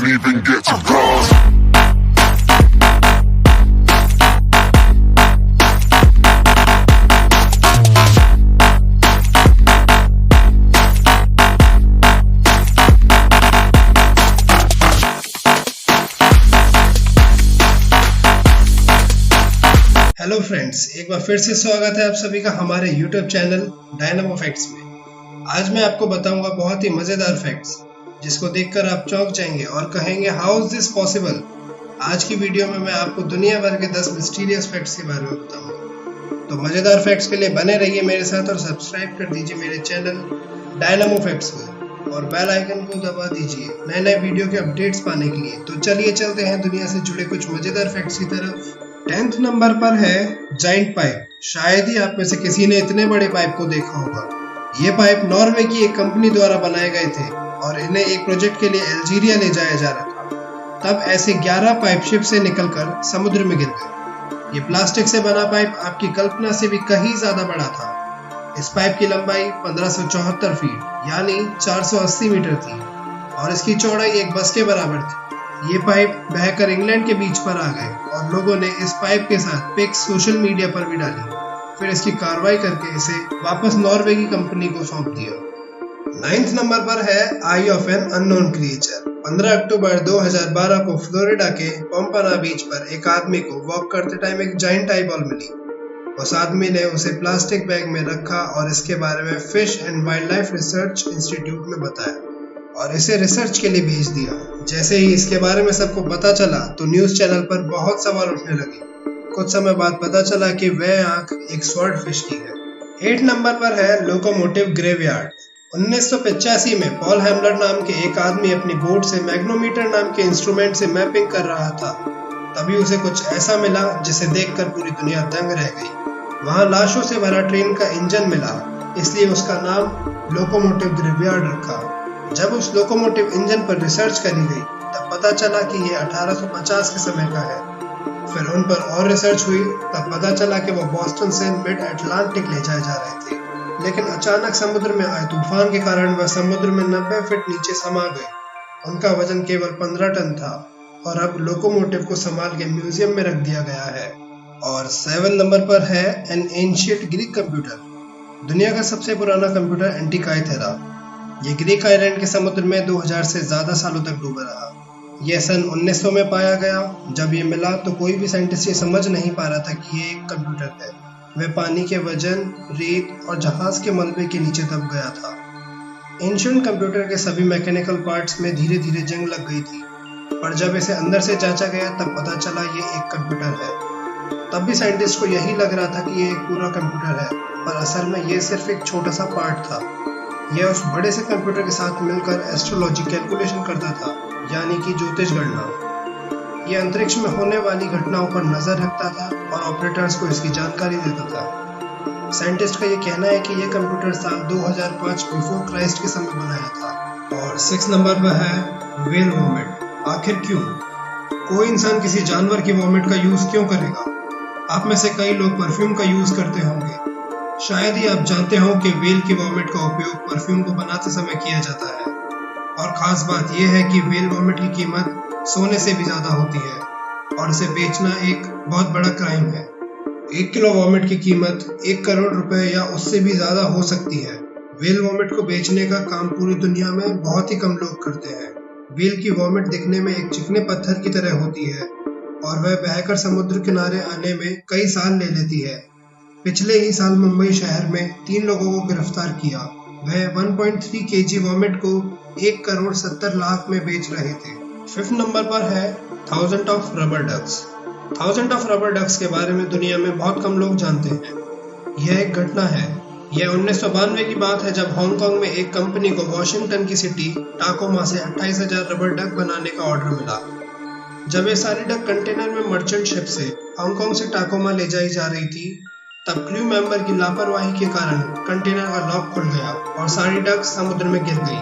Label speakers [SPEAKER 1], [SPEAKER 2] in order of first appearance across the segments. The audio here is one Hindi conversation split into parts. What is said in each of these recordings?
[SPEAKER 1] didn't even get to cross.
[SPEAKER 2] Hello friends, एक बार फिर से स्वागत है आप सभी का हमारे YouTube चैनल डायनामो फैक्ट्स में। आज मैं आपको बताऊंगा बहुत ही मजेदार फैक्ट्स जिसको देखकर आप चौंक जाएंगे और कहेंगे हाउ इज दिस पॉसिबल। आज की वीडियो में मैं आपको दुनिया भर के 10 मिस्टीरियस फैक्ट्स के बारे में बताऊंगा। तो मजेदार फैक्ट्स के लिए बने रहिए मेरे साथ और सब्सक्राइब कर दीजिए मेरे चैनल डायनामो फैक्ट्स को और बेल आइकन को दबा दीजिए नए नए वीडियो के अपडेट्स पाने के लिए। तो चलिए चलते हैं दुनिया से जुड़े कुछ मजेदार फैक्ट्स की तरफ। 10th नंबर पर है जाइंट पाइप। शायद ही आप में से किसी ने इतने बड़े पाइप को देखा होगा। ये पाइप नॉर्वे की एक कंपनी द्वारा बनाए गए थे और इन्हें एक प्रोजेक्ट के लिए अल्जीरिया ले जाया जा रहा था। तब ऐसे 11 पाइप शिप से निकलकर समुद्र में गिर गए। ये प्लास्टिक से बना पाइप आपकी कल्पना से भी कहीं ज्यादा बड़ा था। इस पाइप की लंबाई 1574 फीट यानी 480 मीटर थी और इसकी चौड़ाई एक बस के बराबर थी। ये पाइप बहकर इंग्लैंड के बीच पर आ गए और लोगों ने इस पाइप के साथ पिक्स सोशल मीडिया पर भी डाली। फिर इसकी कार्रवाई करके इसे वापस नॉर्वे की कंपनी को सौंप दिया। 9th नंबर पर है आई ऑफ एन अननोन क्रिएचर। 15 अक्टूबर 2012 को फ्लोरिडा के पोम्पाना बीच पर एक आदमी को वॉक करते टाइम एक जाइंट आई बॉल मिली। उस आदमी ने उसे प्लास्टिक बैग में रखा और इसके बारे में fish and wild life research institute में बताया और इसे रिसर्च के लिए भेज दिया। जैसे ही इसके बारे में सबको पता चला तो न्यूज चैनल पर बहुत सवाल उठने लगे। कुछ समय बाद पता चला कि वह आंख एक स्वॉर्ड फिश की है। 8 नंबर पर है लोकोमोटिव ग्रेवयार्ड। 1985 में पॉल हैमलर नाम के एक आदमी अपनी बोट से मैग्नोमीटर नाम के इंस्ट्रूमेंट से मैपिंग कर रहा था। तभी उसे कुछ ऐसा मिला जिसे देखकर पूरी दुनिया दंग रह गई। वहां लाशों से भरा ट्रेन का इंजन मिला, इसलिए उसका नाम लोकोमोटिव ग्रेवयार्ड रखा। जब उस लोकोमोटिव इंजन पर रिसर्च करी गई तब पता चला कि यह 1850 के समय का है। फिर उन पर और रिसर्च हुई तब पता चला कि वो बोस्टन से मिड अटलांटिक ले जाए जा रहे थे, लेकिन अचानक समुद्र में आए तूफान के कारण वह समुद्र में 90 फीट नीचे समा गए। उनका वजन केवल 15 टन था और अब लोकोमोटिव को संभाल के म्यूजियम में रख दिया गया है। और 7 नंबर पर है एन एंशिएंट ग्रीक कंप्यूटर। दुनिया का सबसे पुराना कंप्यूटर एंटिकाइथेरा। ये ग्रीक आइलैंड के समुद्र में 2000 से ज्यादा सालों तक डूबा रहा। यह सन 1900 में पाया गया। जब ये मिला तो कोई भी साइंटिस्ट ये समझ नहीं पा रहा था कि ये एक कंप्यूटर है। वह पानी के वजन, रेत और जहाज के मलबे के नीचे दब गया था। एंशिएंट कंप्यूटर के सभी मैकेनिकल पार्ट्स में धीरे धीरे जंग लग गई थी, पर जब इसे अंदर से जांचा गया तब पता चला ये एक कंप्यूटर है। तब भी साइंटिस्ट को यही लग रहा था कि ये एक पूरा कंप्यूटर है, पर असल में ये सिर्फ एक छोटा सा पार्ट था। यह उस बड़े से कंप्यूटर के साथ मिलकर एस्ट्रोलॉजी कैलकुलेशन करता था, यानी कि ज्योतिष गणना। यह अंतरिक्ष में होने वाली घटनाओं पर नजर रखता था और ऑपरेटर्स को इसकी जानकारी देता था। साइंटिस्ट का यह कहना है कि यह कंप्यूटर साल 2005 बिफोर क्राइस्ट के समय बनाया था। और 6 नंबर पर है व्हेल वॉमिट। आखिर क्यों? कोई इंसान किसी जानवर की वॉमिट का यूज क्यों करेगा? आप में से कई लोग परफ्यूम का यूज करते होंगे। शायद ही आप जानते हो कि व्हेल की वॉमिट का उपयोग परफ्यूम को बनाते समय किया जाता है। और खास बात यह है कि व्हेल वॉमिट की कीमत सोने से भी ज्यादा होती है और इसे बेचना एक बहुत बड़ा क्राइम है। 1 किलो वॉमिट की कीमत 1 करोड़ रुपए या उससे भी ज्यादा हो सकती है। व्हेल वॉमिट को बेचने का काम पूरी दुनिया में बहुत ही कम लोग करते हैं। व्हेल की वॉमिट दिखने में एक चिकने पत्थर की तरह होती है और वह बहकर समुद्र किनारे आने में कई साल ले लेती है। पिछले ही साल मुंबई शहर में 3 लोगों को गिरफ्तार किया। वह 1.3 केजी वॉमिट को 1 करोड़ 70 लाख में बेच रहे थे। 5th नंबर पर है 1000 of rubber ducks. 1000 of rubber ducks के बारे में दुनिया में बहुत कम लोग जानते हैं। यह एक घटना है। यह 1992 की बात है जब हांगकांग में एक कंपनी को वॉशिंगटन की सिटी टाकोमा से 28,000 रबर डक बनाने का ऑर्डर मिला। जब ये सारी डक कंटेनर में मर्चेंट शिप से हांगकांग से टाकोमा ले जाई जा रही थी तब क्रू मेंबर की लापरवाही के कारण कंटेनर का लॉक खुल गया और सारी डक समुद्र में गिर गई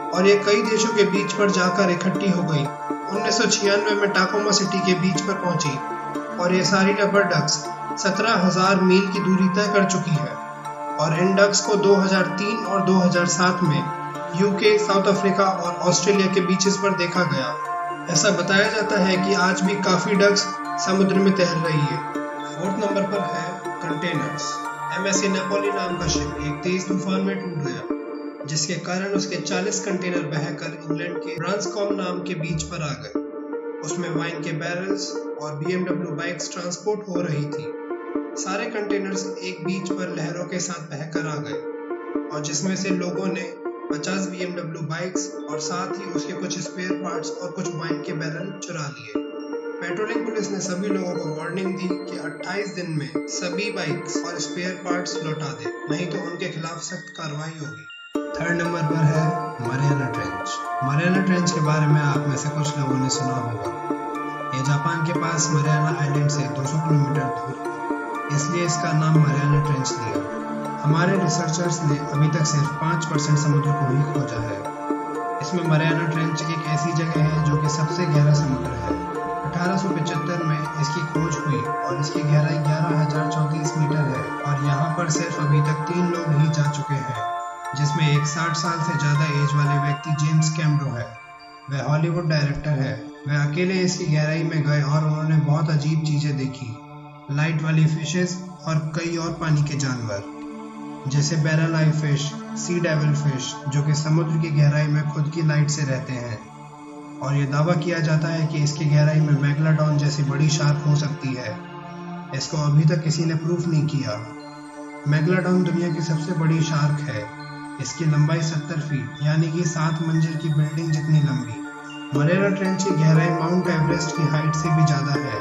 [SPEAKER 2] और ये कई देशों के बीच पर जाकर इकट्ठी हो गई। 1996 में टाकोमा सिटी के बीच पर पहुंची और ये सारी रबर डक्स 17,000 मील की दूरी तय कर चुकी है और इन डक्स को 2003 और 2007 में यूके, साउथ अफ्रीका और ऑस्ट्रेलिया के बीचेस पर देखा गया। ऐसा बताया जाता है कि आज भी काफी डक्स समुद्र में तैर रही है। 4th नंबर पर है कंटेनर्स। एमएससी नेपोली नाम का शिप एक तेज तूफान में टूट गया, जिसके कारण उसके 40 कंटेनर बहकर इंग्लैंड के ब्रांसकॉम नाम के बीच पर आ गए। उसमें वाइन के बैरल्स और BMW बाइक्स ट्रांसपोर्ट हो रही थी। सारे कंटेनर्स एक बीच पर लहरों के साथ बहकर आ गए, और जिसमें से लोगों ने 50 BMW बाइक्स और साथ ही उसके कुछ स्पेयर पार्ट्स और कुछ वाइन के बैरल चुरा लिए। पेट्रोलिंग पुलिस ने सभी लोगों को वार्निंग दी कि 28 दिन में सभी बाइक्स और स्पेयर पार्ट्स लौटा दे, नहीं तो उनके खिलाफ सख्त कार्रवाई होगी। 3rd नंबर पर है मरियाना ट्रेंच। मरियाना ट्रेंच के बारे में आप में से कुछ लोगों ने सुना होगा। ये जापान के पास मरियाना आइलैंड से 200 किलोमीटर दूर है, इसलिए इसका नाम मरियाना ट्रेंच लिया। हमारे रिसर्चर्स ने अभी तक सिर्फ 5% समुद्र को ही खोजा है। इसमें मरियाना ट्रेंच एक ऐसी जगह है जो कि सबसे गहरा समुद्र है। 1875 में इसकी खोज हुई और इसकी गहराई 11,034 मीटर है, और यहाँ पर सिर्फ अभी तक 3 लोग ही जा चुके हैं, जिसमें एक 60 साल से ज्यादा एज वाले व्यक्ति जेम्स कैमरो है। वह हॉलीवुड डायरेक्टर है। वह अकेले इसकी गहराई में गए और उन्होंने बहुत अजीब चीजें देखी। लाइट वाली फिशेस और कई और पानी के जानवर, जैसे बैरल आई फिश, सी डेविल फिश, जो कि समुद्र की गहराई में खुद की लाइट से रहते हैं। और ये दावा किया जाता है कि इसकी गहराई में मेगलाडॉन जैसी बड़ी शार्क हो सकती है। इसको अभी तक किसी ने प्रूफ नहीं किया। मेगलाडॉन दुनिया की सबसे बड़ी शार्क है। इसकी लंबाई 70 फीट यानी कि 7 मंजिल की बिल्डिंग जितनी लंबी। मरियाना ट्रेंच की गहराई माउंट एवरेस्ट की हाइट से भी ज्यादा है,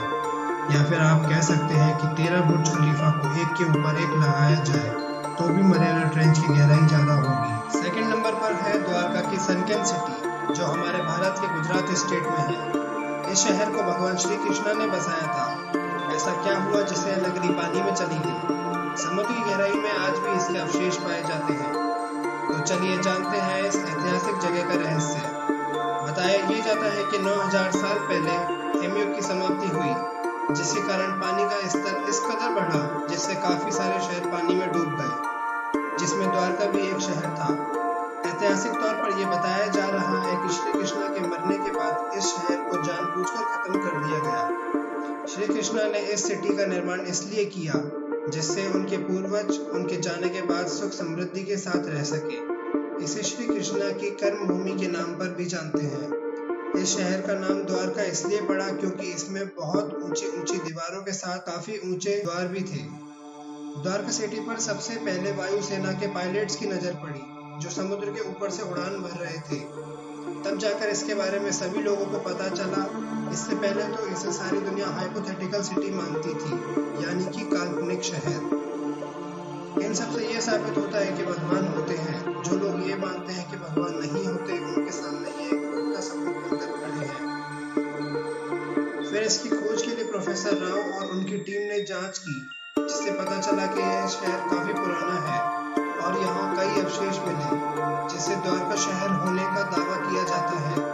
[SPEAKER 2] या फिर आप कह सकते हैं कि 13 बुर्ज खलीफा को एक के ऊपर एक लगाया जाए तो भी मरियाना ट्रेंच की गहराई ज्यादा होगी। 2nd नंबर पर है द्वारका की सनकेन सिटी, जो हमारे भारत के गुजरात स्टेट में है। इस शहर को भगवान श्री कृष्ण ने बसाया था। ऐसा क्या हुआ जिससे नगरी पानी में चली गई? समुद्र की गहराई में आज भी इसके अवशेष पाए जाते हैं। तो चलिए जानते हैं इस ऐतिहासिक जगह का रहस्य। बताया ये जाता है कि 9000 साल पहले हिमयुग की समाप्ति हुई, जिसके कारण पानी का स्तर इस कदर बढ़ा जिससे काफी सारे शहर पानी में डूब गए, जिसमें द्वारका भी एक शहर था। ऐतिहासिक तौर पर यह बताया जा रहा है कि श्री कृष्ण के मरने के बाद इस शहर को जानबूझकर खत्म कर दिया गया। श्री कृष्ण ने इस सिटी का निर्माण इसलिए किया जिससे उनके पूर्वज उनके जाने के बाद सुख समृद्धि के साथ रह सके। इसे श्री कृष्ण की कर्म भूमि के नाम पर भी जानते हैं। इस शहर का नाम द्वारका इसलिए पड़ा क्योंकि इसमें बहुत ऊंची ऊंची दीवारों के साथ काफी ऊंचे द्वार भी थे। द्वारका सिटी पर सबसे पहले वायुसेना के पायलट्स की नजर पड़ी, जो समुद्र के ऊपर से उड़ान भर रहे थे। तब जाकर इसके बारे में सभी लोगों को पता चला। इससे पहले तो इसे सारी दुनिया हाइपोथेटिकल सिटी मानती थी, यानी कि काल्पनिक शहर। इन सब से यह साबित होता है कि भगवान होते हैं। जो लोग ये मानते हैं कि भगवान नहीं होते, उनके सामने ये एक भूत का सबूत बनकर खड़े हैं। फिर इसकी खोज के लिए प्रोफेसर राव और उनकी टीम ने जांच की, जिससे पता चला कि यह शहर काफी पुराना है और यहाँ कई अवशेष मिले, जिससे द्वारका शहर होने का दावा किया जाता है।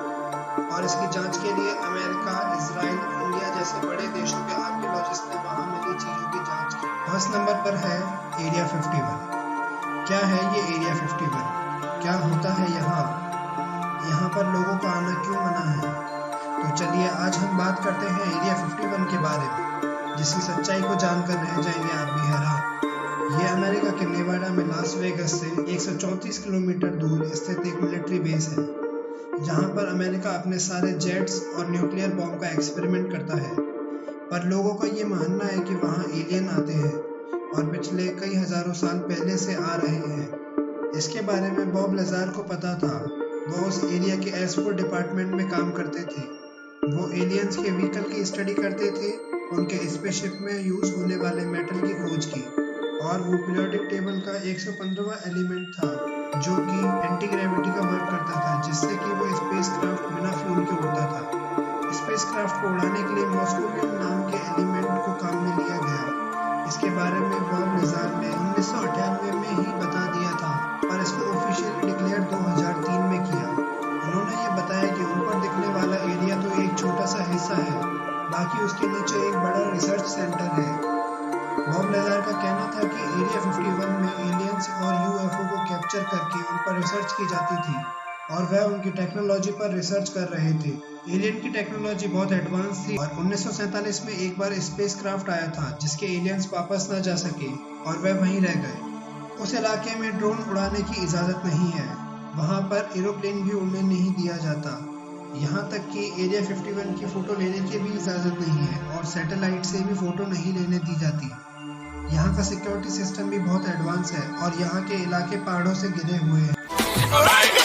[SPEAKER 2] और इसकी जांच के लिए अमेरिका, इजराइल, इंडिया जैसे बड़े देशों के आर्कियोलॉजिस्ट ने वहां मिली चीजों की जांच की। 1st नंबर पर है एरिया 51। क्या है ये एरिया 51? क्या होता है यहाँ पर लोगों का आना क्यों मना है? तो चलिए आज हम बात करते हैं एरिया 51 के बारे में, जिसकी सच्चाई को जानकर रह जाएंगे आप भी हैरान। ये अमेरिका के नेवाडा में लास वेगस से 134 किलोमीटर दूर स्थित एक मिलिट्री बेस है, जहां पर अमेरिका अपने सारे जेट्स और न्यूक्लियर बॉम्ब का एक्सपेरिमेंट करता है। पर लोगों का ये मानना है कि वहां एलियन आते हैं और पिछले कई हजारों साल पहले से आ रहे हैं। इसके बारे में बॉब लजार को पता था। वो उस एरिया के एयरफोर्स डिपार्टमेंट में काम करते थे। वो एलियंस के व्हीकल की स्टडी करते थे, उनके स्पेसशिप में यूज होने वाले मेटल की खोज की, और वो पीरियोडिक टेबल का 115वां एलिमेंट था जो कि एंटी ग्रेविटी का वर्क करता था, जिससे कि वो स्पेसक्राफ्ट बिना फ्यूल के उड़ता था। स्पेसक्राफ्ट को उड़ाने के लिए मॉस्कोवियम नाम के एलिमेंट को काम में लिया गया। इसके बारे में बॉब लजार ने 1998 में ही बता दिया था, पर इसको ऑफिशियली डिक्लेयर 2003 में किया। उन्होंने ये बताया कि ऊपर दिखने वाला एरिया तो एक छोटा सा हिस्सा है, बाकी उसके नीचे एक बड़ा रिसर्च सेंटर है। बॉब लजार का कहना था कि एरिया 51 में एलियंस एलियंस और यूएफओ को कैप्चर करके उन पर रिसर्च की जाती थी और वह उनकी टेक्नोलॉजी पर रिसर्च कर रहे थे। एलियन की टेक्नोलॉजी बहुत एडवांस थी और 1947 में एक बार स्पेसक्राफ्ट आया था जिसके एलियंस वापस न जा सके और वह वहीं रह गए। उस इलाके में ड्रोन उड़ाने की इजाज़त नहीं है, वहाँ पर एरोप्लेन भी उड़ने नहीं दिया जाता, यहाँ तक कि एरिया 51 की फ़ोटो लेने की भी इजाज़त नहीं है और सैटेलाइट से भी फ़ोटो नहीं लेने दी जाती। यहाँ का सिक्योरिटी सिस्टम भी बहुत एडवांस है और यहाँ के इलाके पहाड़ों से घिरे हुए हैं।